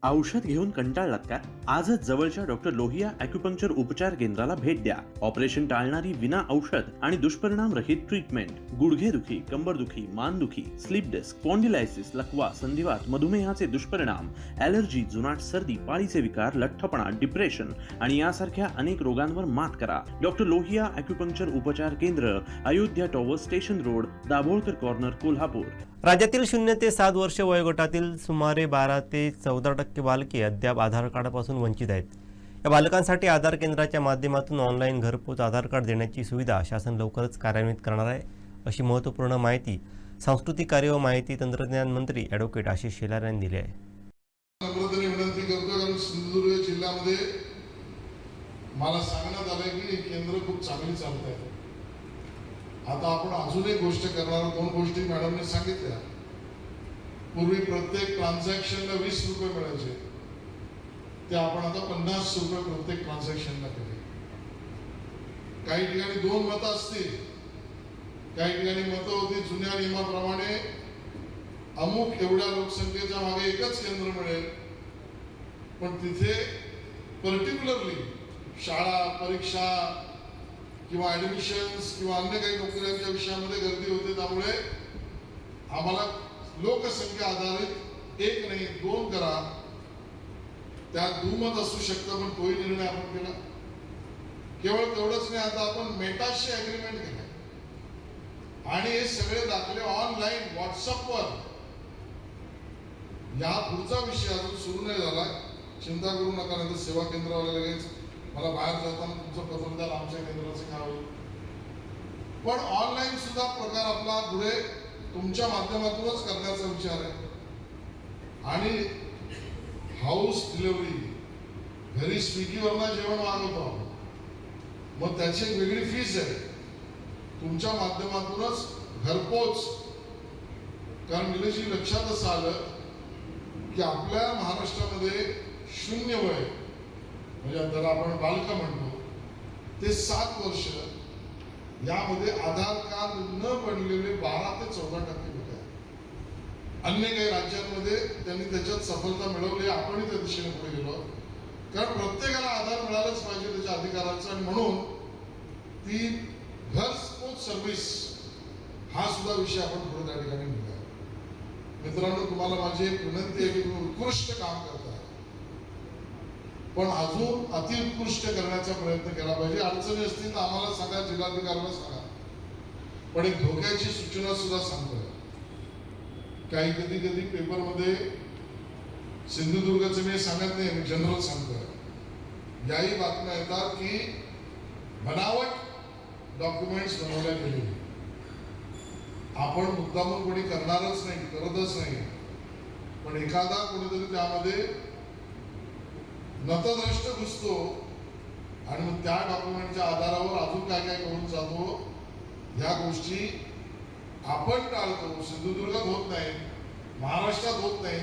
औषध घेऊन कंटाळलात का? आजच जवळच्या डॉक्टर लोहिया ॲक्युपंक्चर उपचार केंद्राला भेट द्या. ऑपरेशन टाळणारी विना औषध आणि दुष्परिणाम रहित ट्रीटमेंट. गुडघेदुखी, कंबरदुखी, मानदुखी, स्लीप डिस्क, स्पॉन्डिलायसिस, लकवा, संधिवात, मधुमेहाचे दुष्परिणाम, ॲलर्जी, जुनाट सर्दी, पाळीचे विकार, लठ्ठपणा, डिप्रेशन आणि यासारख्या अनेक रोगांवर मात करा. डॉक्टर लोहिया ॲक्युपंक्चर उपचार केंद्र, Ayodhya tower, station road, Dabholkar corner, Kolhapur. राज्यातील 0 ते 7 वर्ष वयोगटातील सुमारे 12 ते 14% बालके अद्याप आधार कार्डापासून वंचित आहेत. या बालकांसाठी आधार केंद्राच्या माध्यमातून ऑनलाईन घरपोच आधार कार्ड देण्याची सुविधा शासन लवकरच कार्यान्वित करणार आहे, अशी महत्त्वपूर्ण माहिती सांस्कृतिक कार्य व माहिती तंत्रज्ञान मंत्री ॲडव्होकेट आशिष शेलार यांनी दिली आहे. विनंती करतो, कारण सिंधुदुर्ग जिल्ह्यामध्ये मला सांगण्यात आलंय की केंद्र खूप चांगली चालत आहे. आता आपण अजून एक गोष्ट करणार, 2 गोष्टी मॅडमने सांगितल्या. पूर्वी प्रत्येक ट्रान्झॅक्शनला 20 रुपये मिळायचे, ते आपण आता 50 रुपये प्रत्येक ट्रान्झॅक्शनला केले. काही ठिकाणी 2 मतं असतील, काही ठिकाणी मतं होती जुन्या नियमाप्रमाणे अमुक एवढ्या लोकसंख्येच्या मागे एकच केंद्र मिळेल, पण तिथे पर्टिक्युलरली शाळा, परीक्षा किंवा ऍडमिशन्स किंवा अन्य काही नोकऱ्यांच्या विषयामध्ये गर्दी होते. त्यामुळे आम्हाला लोकसंख्या आधारित 1 नाही 2 करा, त्यात दुमत असू शकतं, पण तोही निर्णय आपण केला. केवळ तेवढंच नाही, आता आपण मेटाशी अग्रीमेंट केलं आणि हे सगळे दाखले ऑनलाईन व्हॉट्सअपवर. या पुढचा विषय अजून सुरू नाही झाला, चिंता करू नका, नाही तर सेवा केंद्रावाले लगेच मला बाहेर जाताना तुमचं पत्र द्याल, आमच्या केंद्राचं काय होईल. पण ऑनलाईन सुद्धा प्रकार आपला पुढे तुमच्या माध्यमातूनच करण्याचा विचार आहे. आणि हाऊस डिलिव्हरी, घरी स्विगीवरनं जेवण मागवतो, मग त्याची एक वेगळी फीस आहे. तुमच्या माध्यमातूनच घरपोच. कारण निलेशजी लक्षात असं आलं की आपल्या महाराष्ट्रामध्ये 0 वय म्हणजे त्याला आपण बालक म्हणतो ते 7 वर्ष, यामध्ये आधार कार्ड न बनलेले 12 ते 14% लोक आहेत. अन्य काही राज्यांमध्ये त्यांनी त्याच्यात सफलता मिळवली, आपणही त्या दिशेने पुढे गेलो. कारण प्रत्येकाला आधार मिळालाच पाहिजे त्याच्या अधिकाराचा, आणि म्हणून ती घरपोच सर्व्हिस हा सुद्धा विषय आपण पुढे त्या ठिकाणी घेऊया. मित्रांनो, तुम्हाला माझी एक विनंती आहे की तुम्ही उत्कृष्ट काम करताय, पण अजून अतिउत्कृष्ट करण्याचा प्रयत्न केला पाहिजे. अडचणी असतील तर आम्हाला सांगा, जिल्हाधिकाऱ्यांना सांगा. पण एक धोक्याची सूचना सुद्धा सांगतोय. काही कधी पेपरमध्ये सिंधुदुर्गचं मी सांगत नाही, मी जनरल सांगतोय, याही बातम्या येतात की बनावट डॉक्युमेंट्स बनवल्या गेले. आपण मुद्दामून कोणी करणारच नाही, करतच नाही, पण एखादा कोणीतरी त्यामध्ये नतद्रष्ट घुसतो आणि मग त्या डॉक्युमेंटच्या आधारावर अजून काय काय करून जातो. ह्या गोष्टी आपण टाळतो. सिंधुदुर्गात होत नाही, महाराष्ट्रात होत नाही,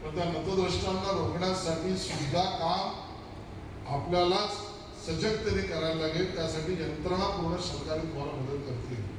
पण त्या नतद्रष्टांना रोखण्यासाठी सुद्धा काम आपल्यालाच सजगतेने करायला लागेल. त्यासाठी यंत्रणा पूर्ण सरकारी तुम्हाला मदत करतील.